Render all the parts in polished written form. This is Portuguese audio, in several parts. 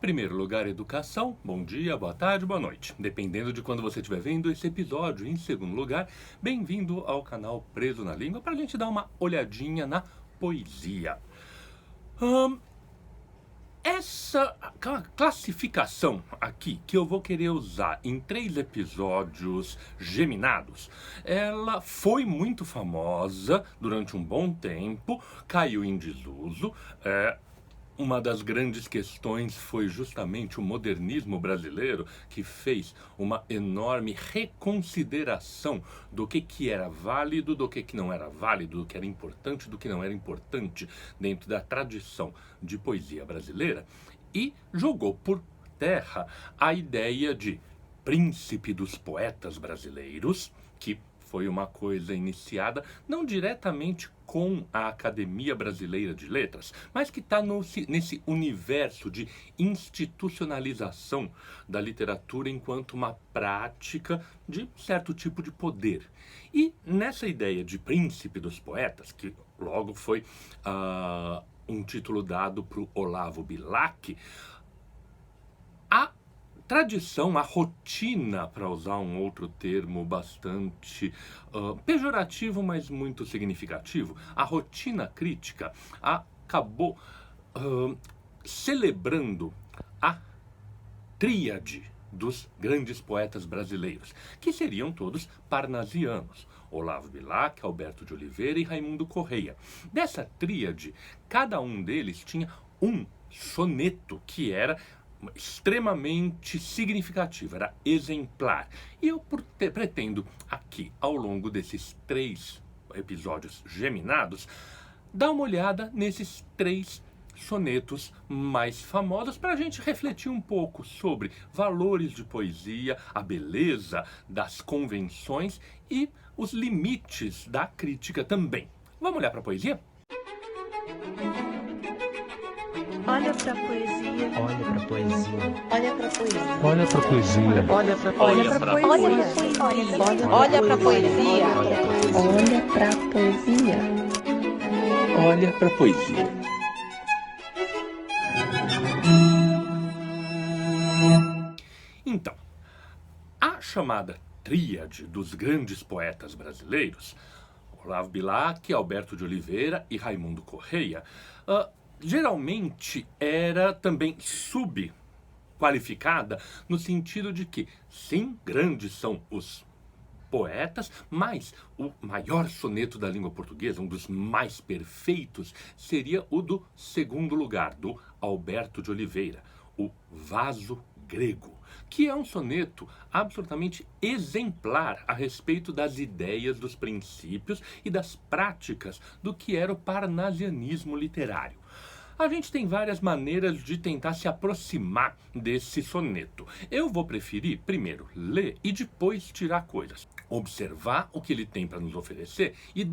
Primeiro lugar, educação. Bom dia, boa tarde, boa noite. Dependendo de quando você estiver vendo esse episódio. Em segundo lugar, bem-vindo ao canal Preso na Língua para a gente dar uma olhadinha na poesia. Essa classificação aqui, que eu vou querer usar em 3 episódios geminados, ela foi muito famosa durante um bom tempo, caiu em desuso. Uma das grandes questões foi justamente o modernismo brasileiro, que fez uma enorme reconsideração do que era válido, do que não era válido, do que era importante, do que não era importante dentro da tradição de poesia brasileira, e jogou por terra a ideia de príncipe dos poetas brasileiros, que foi uma coisa iniciada não diretamente com a Academia Brasileira de Letras, mas que está nesse universo de institucionalização da literatura enquanto uma prática de certo tipo de poder. E nessa ideia de príncipe dos poetas, que logo foi um título dado para o Olavo Bilac, a tradição, a rotina, para usar um outro termo bastante pejorativo, mas muito significativo, a rotina crítica acabou celebrando a tríade dos grandes poetas brasileiros, que seriam todos parnasianos: Olavo Bilac, Alberto de Oliveira e Raimundo Correia. Dessa tríade, cada um deles tinha um soneto que era extremamente significativo, era exemplar. E eu pretendo aqui, ao longo desses 3 episódios geminados, dar uma olhada nesses 3 sonetos mais famosos para a gente refletir um pouco sobre valores de poesia, a beleza das convenções e os limites da crítica também. Vamos olhar para a poesia? Olha pra poesia. Olha pra poesia. Olha pra poesia. Olha pra poesia. Olha pra poesia. Olha pra poesia. Olha pra poesia. Olha para a poesia. Então, a chamada tríade dos grandes poetas brasileiros, Olavo Bilac, Alberto de Oliveira e Raimundo Correia, geralmente era também subqualificada no sentido de que, sim, grandes são os poetas, mas o maior soneto da língua portuguesa, um dos mais perfeitos, seria o do segundo lugar, do Alberto de Oliveira, o Vaso Grego, que é um soneto absolutamente exemplar a respeito das ideias, dos princípios e das práticas do que era o parnasianismo literário. A gente tem várias maneiras de tentar se aproximar desse soneto. Eu vou preferir primeiro ler e depois tirar coisas. Observar o que ele tem para nos oferecer e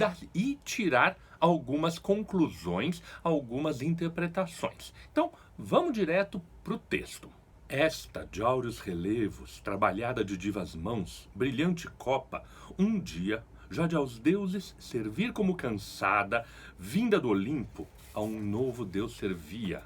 tirar algumas conclusões, algumas interpretações. Então, vamos direto para o texto. Esta de áureos relevos, trabalhada de divas mãos, brilhante copa, um dia, já de aos deuses servir como cansada, vinda do Olimpo, a um novo deus servia.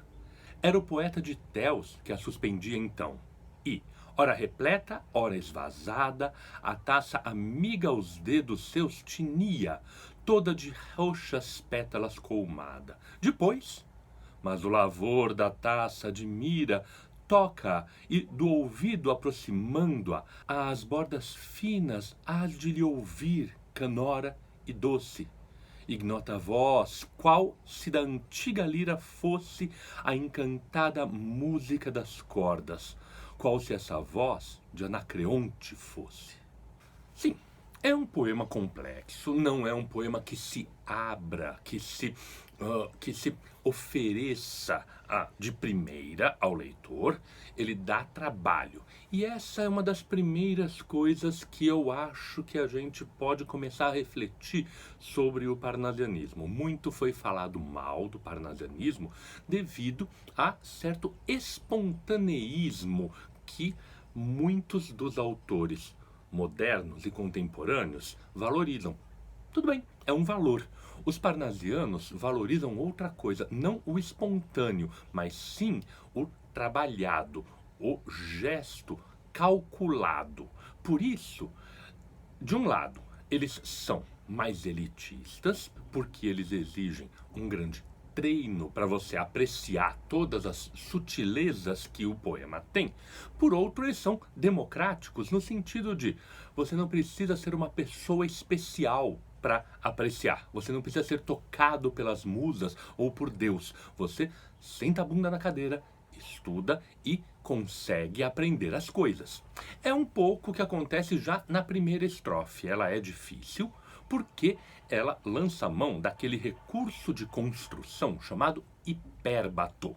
Era o poeta de Teos que a suspendia então, e, ora repleta, ora esvazada, a taça amiga aos dedos seus tinia, toda de roxas pétalas colmada. Depois, mas o lavor da taça admira, toca e do ouvido aproximando-a, às bordas finas hás de lhe ouvir, canora e doce. Ignota voz, qual se da antiga lira fosse a encantada música das cordas, qual se essa voz de Anacreonte fosse. Sim, é um poema complexo, não é um poema que se abra, que se ofereça de primeira ao leitor. Ele dá trabalho. E essa é uma das primeiras coisas que eu acho que a gente pode começar a refletir sobre o parnasianismo. Muito foi falado mal do parnasianismo devido a certo espontaneísmo que muitos dos autores modernos e contemporâneos valorizam. Tudo bem, é um valor. Os parnasianos valorizam outra coisa, não o espontâneo, mas sim o trabalhado, o gesto calculado. Por isso, de um lado, eles são mais elitistas, porque eles exigem um grande treino para você apreciar todas as sutilezas que o poema tem. Por outro, eles são democráticos no sentido de você não precisa ser uma pessoa especial para apreciar. Você não precisa ser tocado pelas musas ou por Deus. Você senta a bunda na cadeira, estuda e consegue aprender as coisas. É um pouco o que acontece já na primeira estrofe. Ela é difícil porque ela lança mão daquele recurso de construção chamado hipérbato.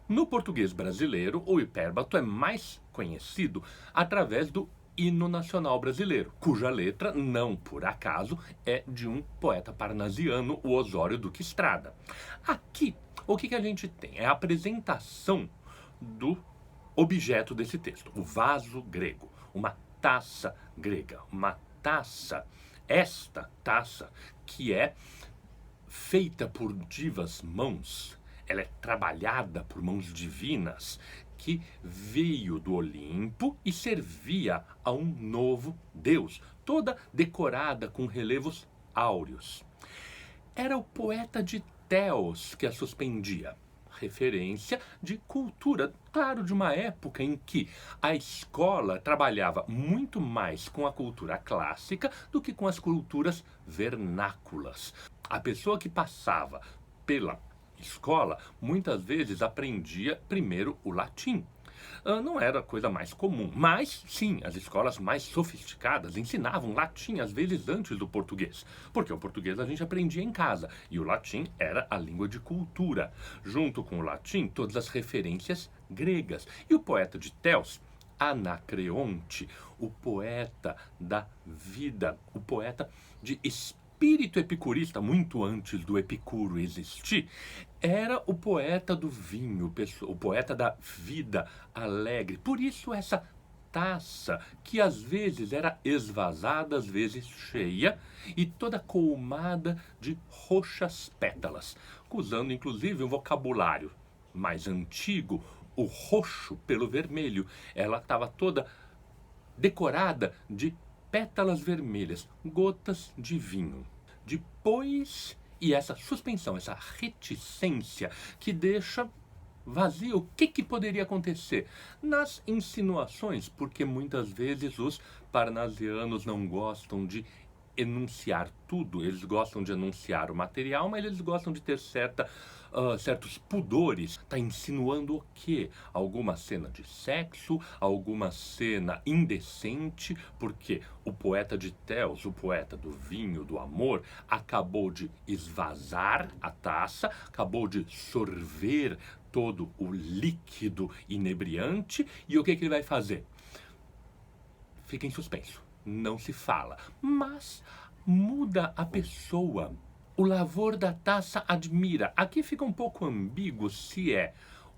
No português brasileiro, o hipérbato é mais conhecido através do Hino Nacional Brasileiro, cuja letra, não por acaso, é de um poeta parnasiano, o Osório Duque Estrada. Aqui, o que a gente tem? É a apresentação do objeto desse texto, o vaso grego, uma taça grega, uma taça, esta taça que é feita por divas mãos, ela é trabalhada por mãos divinas, que veio do Olimpo e servia a um novo Deus, toda decorada com relevos áureos. Era o poeta de Teos que a suspendia. Referência de cultura, claro, de uma época em que a escola trabalhava muito mais com a cultura clássica do que com as culturas vernáculas. A pessoa que passava pela escola muitas vezes aprendia primeiro o latim. Não era a coisa mais comum, mas sim, as escolas mais sofisticadas ensinavam latim às vezes antes do português, porque o português a gente aprendia em casa e o latim era a língua de cultura. Junto com o latim, todas as referências gregas. E o poeta de Teos, Anacreonte, o poeta da vida, o poeta de espírito epicurista, muito antes do Epicuro existir, era o poeta do vinho, o poeta da vida alegre. Por isso essa taça, que às vezes era esvazada, às vezes cheia, e toda colmada de roxas pétalas, usando inclusive um vocabulário mais antigo, o roxo pelo vermelho. Ela estava toda decorada de pétalas vermelhas, gotas de vinho. Depois, e essa suspensão, essa reticência que deixa vazio, o que poderia acontecer? Nas insinuações, porque muitas vezes os parnasianos não gostam de enunciar tudo, eles gostam de enunciar o material, mas eles gostam de ter certos pudores. Está insinuando o quê? Alguma cena de sexo, alguma cena indecente, porque o poeta de Teos, o poeta do vinho, do amor, acabou de esvazar a taça, acabou de sorver todo o líquido inebriante, e o que ele vai fazer? Fica em suspenso. Não se fala, mas muda a pessoa. O lavor da taça admira. Aqui fica um pouco ambíguo se é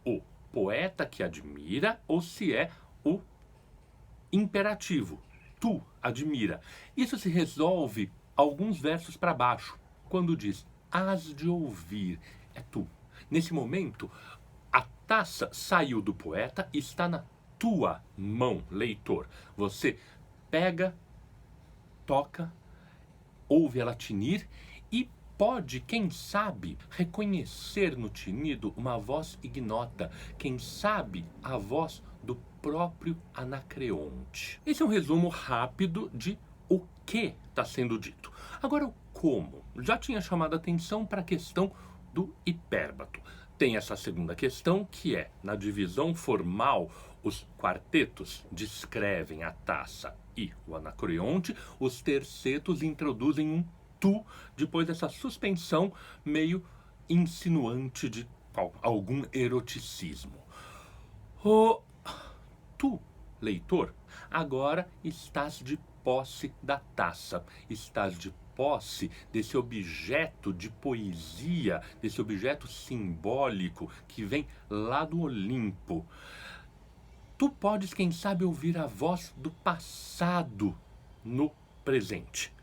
o poeta que admira ou se é o imperativo. Tu admira. Isso se resolve alguns versos para baixo, quando diz hás de ouvir. É tu. Nesse momento, a taça saiu do poeta e está na tua mão, leitor. Você pega, toca, ouve ela tinir e pode, quem sabe, reconhecer no tinido uma voz ignota, quem sabe a voz do próprio Anacreonte. Esse é um resumo rápido de o que está sendo dito. Agora, o como. Já tinha chamado a atenção para a questão do hipérbato. Tem essa segunda questão, que é, na divisão formal, os quartetos descrevem a taça e o Anacreonte, os tercetos introduzem um tu, depois dessa suspensão meio insinuante de algum eroticismo. Tu, leitor, agora estás de posse da taça, estás de posse desse objeto de poesia, desse objeto simbólico que vem lá do Olimpo. Tu podes, quem sabe, ouvir a voz do passado no presente.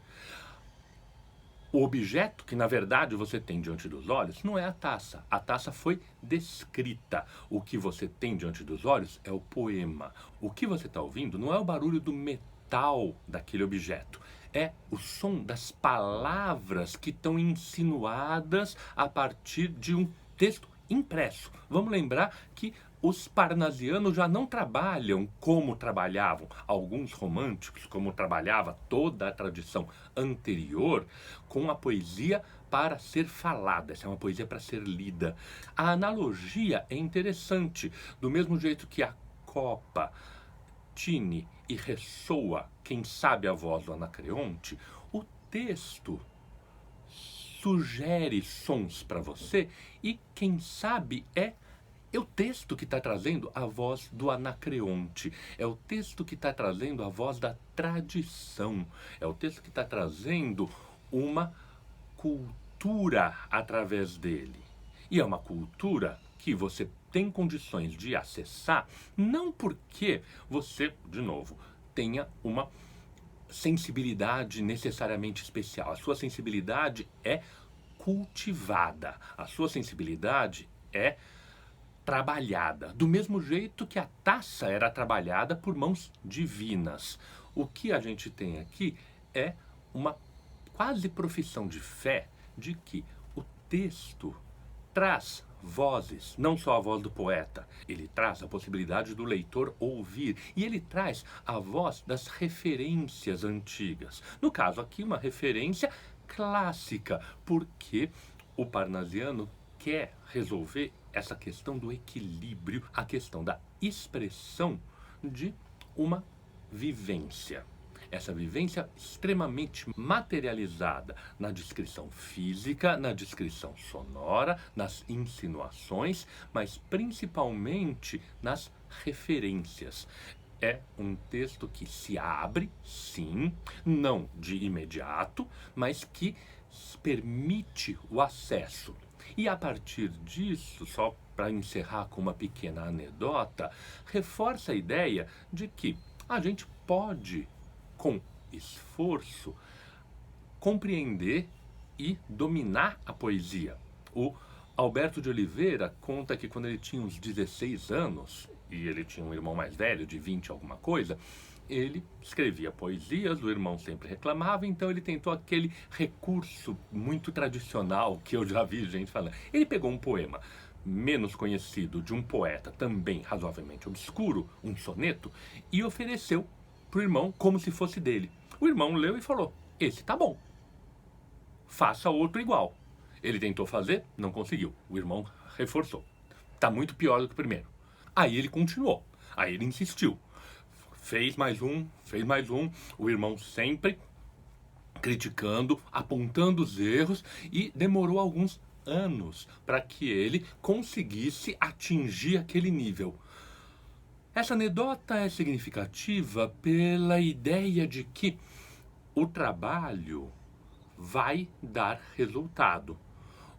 O objeto que, na verdade, você tem diante dos olhos não é a taça. A taça foi descrita. O que você tem diante dos olhos é o poema. O que você está ouvindo não é o barulho do metal daquele objeto. É o som das palavras que estão insinuadas a partir de um texto impresso. Vamos lembrar que os parnasianos já não trabalham como trabalhavam alguns românticos, como trabalhava toda a tradição anterior, com a poesia para ser falada. Essa é uma poesia para ser lida. A analogia é interessante. Do mesmo jeito que a copa tine e ressoa, quem sabe a voz do Anacreonte, o texto sugere sons para você e quem sabe é o texto que está trazendo a voz do Anacreonte, é o texto que está trazendo a voz da tradição, é o texto que está trazendo uma cultura através dele. E é uma cultura que você tem condições de acessar, não porque você, de novo, tenha uma sensibilidade necessariamente especial. A sua sensibilidade é cultivada, a sua sensibilidade é trabalhada, do mesmo jeito que a taça era trabalhada por mãos divinas. O que a gente tem aqui é uma quase profissão de fé de que o texto traz vozes, não só a voz do poeta, ele traz a possibilidade do leitor ouvir, e ele traz a voz das referências antigas. No caso aqui, uma referência clássica, porque o parnasiano quer resolver essa questão do equilíbrio, a questão da expressão de uma vivência. Essa vivência extremamente materializada na descrição física, na descrição sonora, nas insinuações, mas principalmente nas referências. É um texto que se abre, sim, não de imediato, mas que permite o acesso. E a partir disso, só para encerrar com uma pequena anedota, reforça a ideia de que a gente pode, com esforço, compreender e dominar a poesia. O Alberto de Oliveira conta que quando ele tinha uns 16 anos, e ele tinha um irmão mais velho, de 20 alguma coisa, ele escrevia poesias, o irmão sempre reclamava, então ele tentou aquele recurso muito tradicional que eu já vi gente falando. Ele pegou um poema menos conhecido de um poeta também razoavelmente obscuro, um soneto, e ofereceu para o irmão como se fosse dele. O irmão leu e falou: esse tá bom, faça outro igual. Ele tentou fazer, não conseguiu. O irmão reforçou: tá muito pior do que o primeiro. Aí ele continuou, aí ele insistiu. Fez mais um, o irmão sempre criticando, apontando os erros, e demorou alguns anos para que ele conseguisse atingir aquele nível. Essa anedota é significativa pela ideia de que o trabalho vai dar resultado.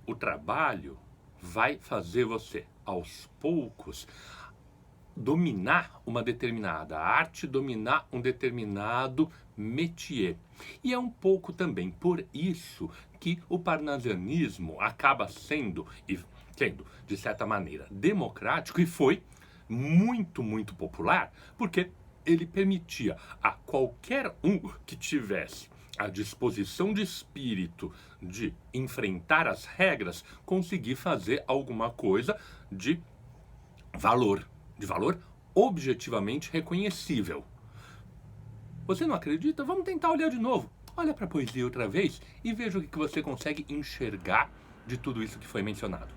O trabalho vai fazer você, aos poucos, dominar uma determinada arte, dominar um determinado métier. E é um pouco também por isso que o parnasianismo acaba sendo, de certa maneira, democrático, e foi muito, muito popular, porque ele permitia a qualquer um que tivesse a disposição de espírito de enfrentar as regras, conseguir fazer alguma coisa de valor objetivamente reconhecível. Você não acredita? Vamos tentar olhar de novo. Olha para a poesia outra vez e veja o que você consegue enxergar de tudo isso que foi mencionado.